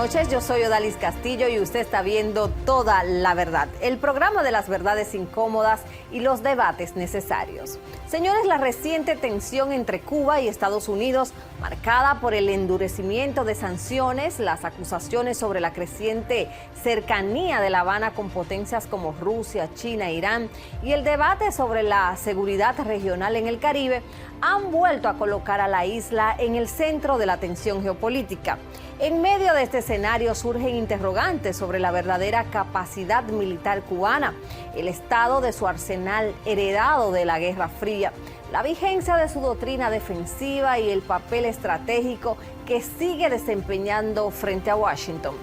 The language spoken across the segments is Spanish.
noches, yo soy Odalis Castillo y usted está viendo Toda la Verdad, el programa de las verdades incómodas y los debates necesarios. Señores, la reciente tensión entre Cuba y Estados Unidos, marcada por el endurecimiento de sanciones, las acusaciones sobre la creciente cercanía de La Habana con potencias como Rusia, China e Irán y el debate sobre la seguridad regional en el Caribe, han vuelto a colocar a la isla en el centro de la tensión geopolítica. En medio de este escenario surgen interrogantes sobre la verdadera capacidad militar cubana, el estado de su arsenal heredado de la Guerra Fría, la vigencia de su doctrina defensiva y el papel estratégico que sigue desempeñando frente a Washington.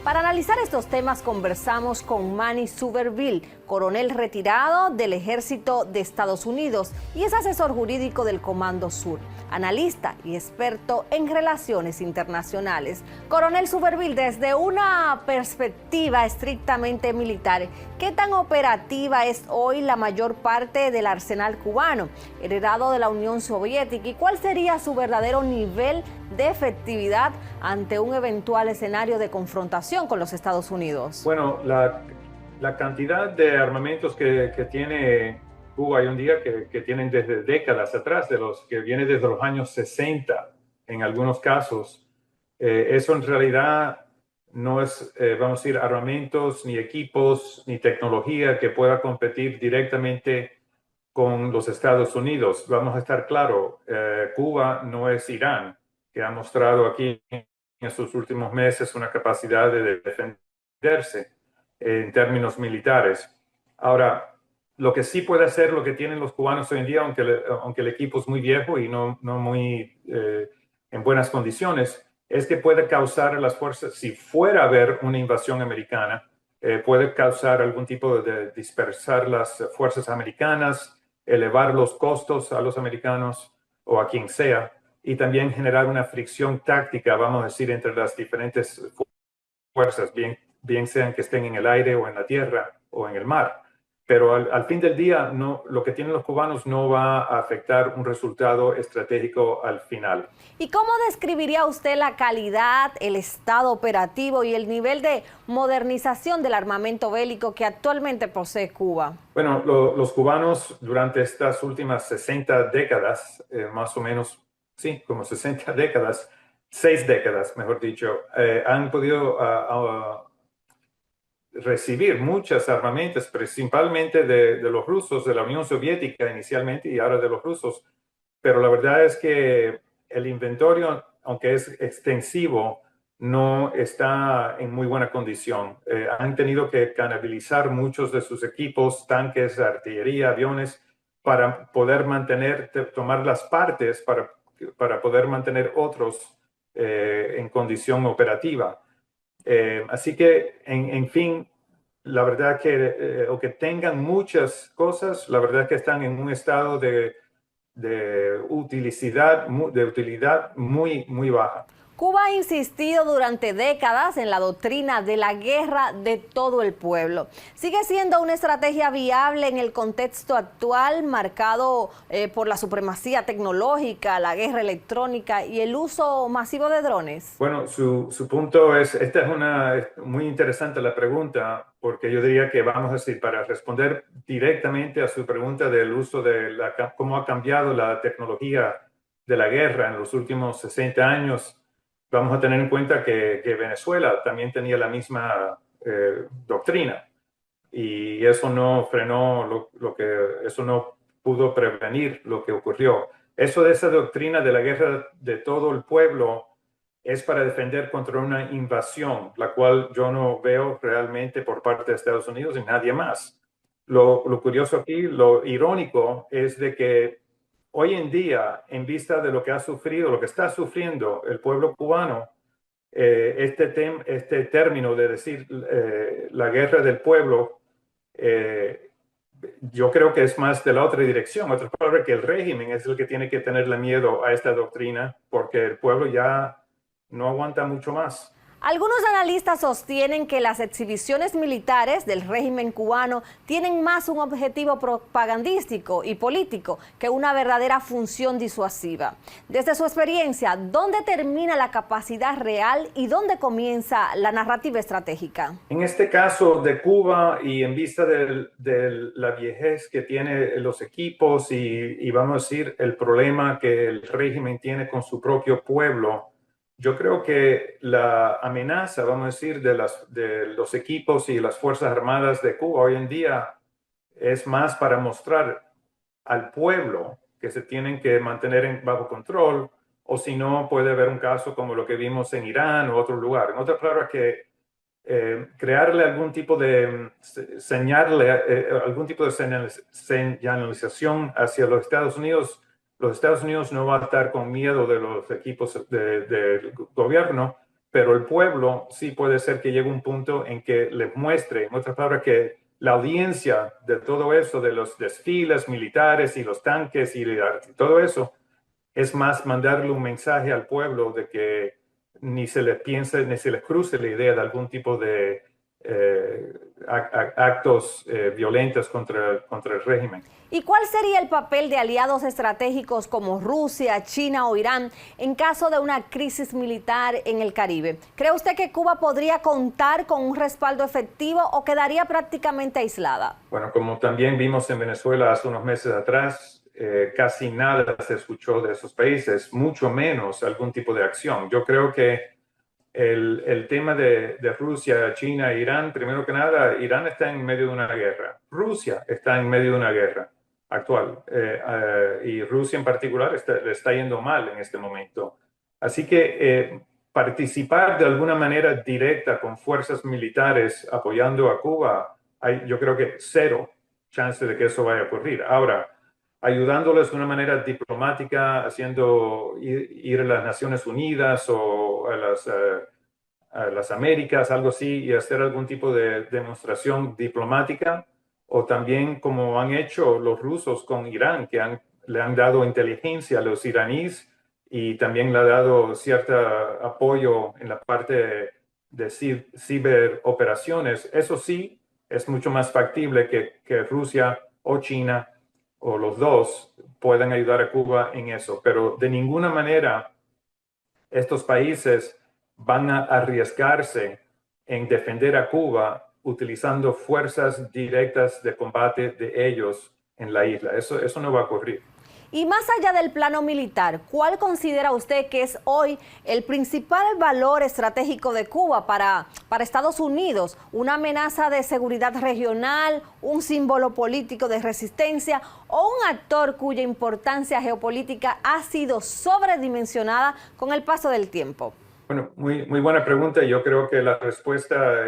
Para analizar estos temas conversamos con Manny Zuberville, coronel retirado del Ejército de Estados Unidos y es asesor jurídico del Comando Sur, analista y experto en relaciones internacionales. Coronel Zuberville, desde una perspectiva estrictamente militar, ¿qué tan operativa es hoy la mayor parte del arsenal cubano, heredado de la Unión Soviética, y cuál sería su verdadero nivel de efectividad ante un eventual escenario de confrontación con los Estados Unidos? Bueno, la cantidad de armamentos que tiene Cuba hoy en día, que tienen desde décadas atrás, que viene desde los años 60 en algunos casos, eso en realidad no es, vamos a decir, armamentos, ni equipos, ni tecnología que pueda competir directamente con los Estados Unidos. Vamos a estar claros, Cuba no es Irán, que ha mostrado aquí en estos últimos meses una capacidad de defenderse en términos militares. Ahora, lo que sí puede hacer lo que tienen los cubanos hoy en día, aunque el equipo es muy viejo y no muy en buenas condiciones, es que puede causar a las fuerzas, si fuera a haber una invasión americana, puede causar algún tipo de dispersar las fuerzas americanas, elevar los costos a los americanos o a quien sea, y también generar una fricción táctica, vamos a decir, entre las diferentes fuerzas, bien sean que estén en el aire o en la tierra o en el mar. Pero al fin del día, lo que tienen los cubanos no va a afectar un resultado estratégico al final. ¿Y cómo describiría usted la calidad, el estado operativo y el nivel de modernización del armamento bélico que actualmente posee Cuba? Bueno, los cubanos durante estas últimas 60 décadas, más o menos, sí, como 60 décadas, 6 décadas, mejor dicho, han podido recibir muchos armamentos, principalmente de los rusos, de la Unión Soviética inicialmente y ahora de los rusos. Pero la verdad es que el inventario, aunque es extensivo, no está en muy buena condición. Han tenido que canalizar muchos de sus equipos, tanques, artillería, aviones, para poder tomar las partes para poder mantener otros en condición operativa. Así que, en fin, la verdad que, o que tengan muchas cosas, la verdad que están en un estado de utilidad muy baja. Cuba ha insistido durante décadas en la doctrina de la guerra de todo el pueblo. ¿Sigue siendo una estrategia viable en el contexto actual marcado por la supremacía tecnológica, la guerra electrónica y el uso masivo de drones? Bueno, su punto es muy interesante la pregunta, porque yo diría que vamos a decir, para responder directamente a su pregunta del uso cómo ha cambiado la tecnología de la guerra en los últimos 60 años, vamos a tener en cuenta que Venezuela también tenía la misma doctrina y eso no frenó eso no pudo prevenir lo que ocurrió. Eso de esa doctrina de la guerra de todo el pueblo es para defender contra una invasión, la cual yo no veo realmente por parte de Estados Unidos y nadie más. Lo curioso aquí, lo irónico es de que hoy en día, en vista de lo que ha sufrido, lo que está sufriendo el pueblo cubano, este término de decir la guerra del pueblo, yo creo que es más de la otra dirección. Otra palabra, que el régimen es el que tiene que tenerle miedo a esta doctrina porque el pueblo ya no aguanta mucho más. Algunos analistas sostienen que las exhibiciones militares del régimen cubano tienen más un objetivo propagandístico y político que una verdadera función disuasiva. Desde su experiencia, ¿dónde termina la capacidad real y dónde comienza la narrativa estratégica? En este caso de Cuba y en vista de la viejez que tienen los equipos y vamos a decir el problema que el régimen tiene con su propio pueblo, yo creo que la amenaza, vamos a decir, de los equipos y las Fuerzas Armadas de Cuba hoy en día es más para mostrar al pueblo que se tienen que mantener bajo control, o si no puede haber un caso como lo que vimos en Irán o otro lugar. En otras palabras, que crearle algún tipo de algún tipo de señalización hacia los Estados Unidos. Los Estados Unidos no va a estar con miedo de los equipos del gobierno, pero el pueblo sí puede ser que llegue a un punto en que les muestre, en otras palabras, que la audiencia de todo eso, de los desfiles militares y los tanques y todo eso, es más mandarle un mensaje al pueblo de que ni se les piense, ni se les cruce la idea de algún tipo de actos violentos contra el régimen. ¿Y cuál sería el papel de aliados estratégicos como Rusia, China o Irán en caso de una crisis militar en el Caribe? ¿Cree usted que Cuba podría contar con un respaldo efectivo o quedaría prácticamente aislada? Bueno, como también vimos en Venezuela hace unos meses atrás, casi nada se escuchó de esos países, mucho menos algún tipo de acción. Yo creo que el tema de Rusia, China e Irán, primero que nada, Irán está en medio de una guerra. Rusia está en medio de una guerra actual y Rusia en particular le está yendo mal en este momento. Así que participar de alguna manera directa con fuerzas militares apoyando a Cuba, yo creo que cero chance de que eso vaya a ocurrir. Ahora, ayudándoles de una manera diplomática, haciendo ir a las Naciones Unidas o a las Américas, algo así, y hacer algún tipo de demostración diplomática, o también como han hecho los rusos con Irán, que le han dado inteligencia a los iraníes y también le ha dado cierto apoyo en la parte de ciberoperaciones. Eso sí, es mucho más factible que Rusia o China o los dos puedan ayudar a Cuba en eso, pero de ninguna manera estos países van a arriesgarse en defender a Cuba utilizando fuerzas directas de combate de ellos en la isla. Eso no va a ocurrir. Y más allá del plano militar, ¿cuál considera usted que es hoy el principal valor estratégico de Cuba para Estados Unidos? ¿Una amenaza de seguridad regional, un símbolo político de resistencia o un actor cuya importancia geopolítica ha sido sobredimensionada con el paso del tiempo? Bueno, muy buena pregunta. Yo creo que la respuesta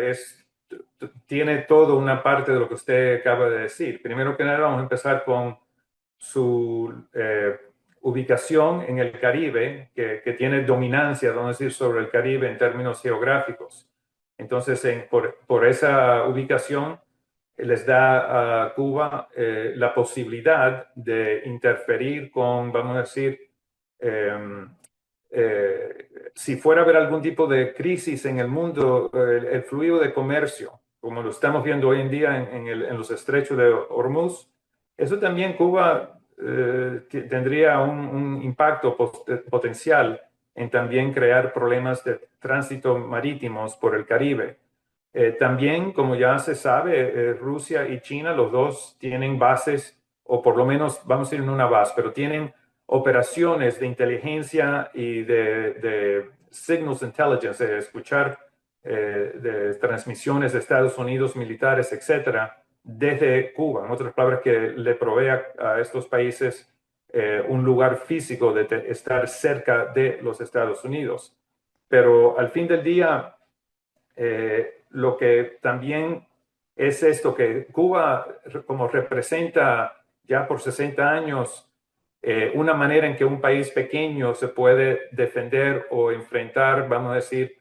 tiene toda una parte de lo que usted acaba de decir. Primero que nada, vamos a empezar con su ubicación en el Caribe, que tiene dominancia, vamos a decir, sobre el Caribe en términos geográficos. Entonces, por esa ubicación, les da a Cuba la posibilidad de interferir con, vamos a decir, si fuera a haber algún tipo de crisis en el mundo, el fluido de comercio, como lo estamos viendo hoy en día en los estrechos de Hormuz, eso también Cuba tendría un impacto potencial en también crear problemas de tránsito marítimos por el Caribe. También, como ya se sabe, Rusia y China, los dos tienen bases, o por lo menos, vamos a ir en una base, pero tienen operaciones de inteligencia y de signals intelligence, de escuchar de transmisiones de Estados Unidos militares, etcétera, desde Cuba. En otras palabras, que le provee a estos países un lugar físico de estar cerca de los Estados Unidos. Pero al fin del día, lo que también es esto, que Cuba como representa ya por 60 años una manera en que un país pequeño se puede defender o enfrentar, vamos a decir,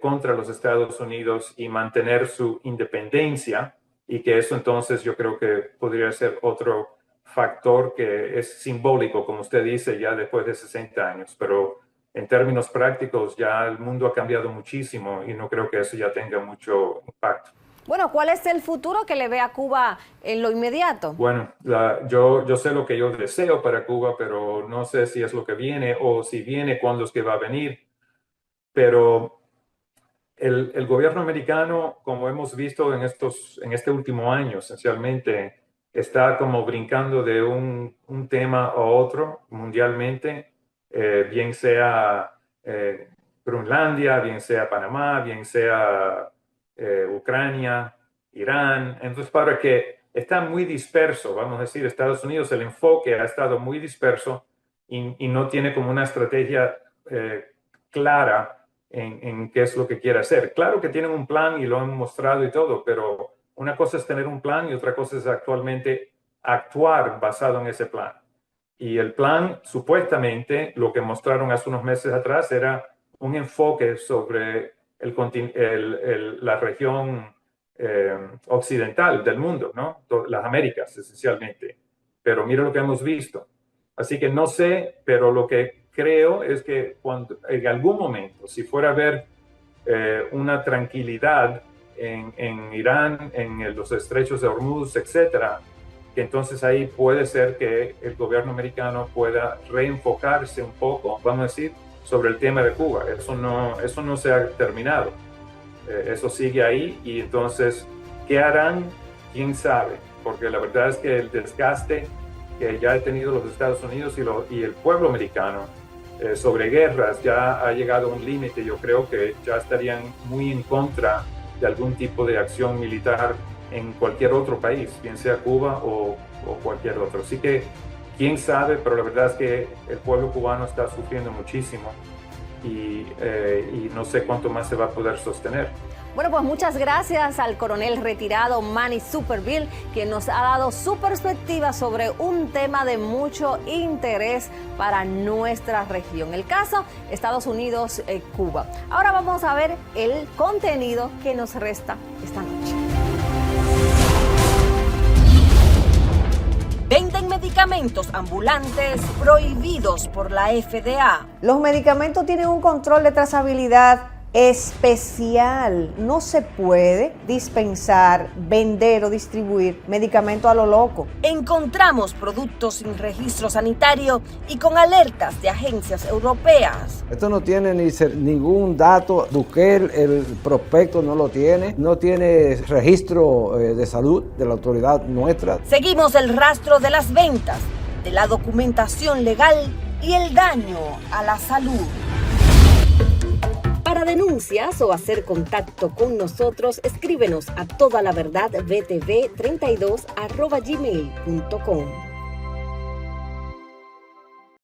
contra los Estados Unidos y mantener su independencia, y que eso entonces yo creo que podría ser otro factor que es simbólico, como usted dice, ya después de 60 años. Pero en términos prácticos ya el mundo ha cambiado muchísimo y no creo que eso ya tenga mucho impacto. Bueno, ¿cuál es el futuro que le ve a Cuba en lo inmediato? Bueno, yo sé lo que yo deseo para Cuba, pero no sé si es lo que viene o si viene, cuándo es que va a venir. Pero el gobierno americano, como hemos visto en este último año, esencialmente, está como brincando de un tema a otro mundialmente, bien sea Groenlandia, bien sea Panamá, bien sea Ucrania, Irán. Entonces, para que está muy disperso, vamos a decir, Estados Unidos, el enfoque ha estado muy disperso y no tiene como una estrategia clara en qué es lo que quiere hacer. Claro que tienen un plan y lo han mostrado y todo, pero una cosa es tener un plan y otra cosa es actualmente actuar basado en ese plan. Y el plan, supuestamente, lo que mostraron hace unos meses atrás era un enfoque sobre la región occidental del mundo, ¿no? Las Américas, esencialmente. Pero mira lo que hemos visto. Así que no sé, pero lo que creo es que cuando, en algún momento, si fuera a haber una tranquilidad en Irán, en los estrechos de Hormuz, etcétera, que entonces ahí puede ser que el gobierno americano pueda reenfocarse un poco, vamos a decir, sobre el tema de Cuba. Eso no se ha terminado. Eso sigue ahí y entonces, ¿qué harán? ¿Quién sabe? Porque la verdad es que el desgaste que ya ha tenido los Estados Unidos y el pueblo americano sobre guerras ya ha llegado a un límite. Yo creo que ya estarían muy en contra de algún tipo de acción militar en cualquier otro país, bien sea Cuba o cualquier otro. Así que, quién sabe, pero la verdad es que el pueblo cubano está sufriendo muchísimo y no sé cuánto más se va a poder sostener. Bueno, pues muchas gracias al coronel retirado Manny Superville, quien nos ha dado su perspectiva sobre un tema de mucho interés para nuestra región. El caso Estados Unidos-Cuba. Ahora vamos a ver el contenido que nos resta esta noche. Venden medicamentos ambulantes prohibidos por la FDA. Los medicamentos tienen un control de trazabilidad especial. No se puede dispensar, vender o distribuir medicamentos a lo loco. Encontramos productos sin registro sanitario y con alertas de agencias europeas. Esto no tiene ningún dato. Busqué el prospecto, no lo tiene. No tiene registro de salud de la autoridad nuestra. Seguimos el rastro de las ventas, de la documentación legal y el daño a la salud. Para denuncias o hacer contacto con nosotros, escríbenos a todalaverdadbtv32@gmail.com.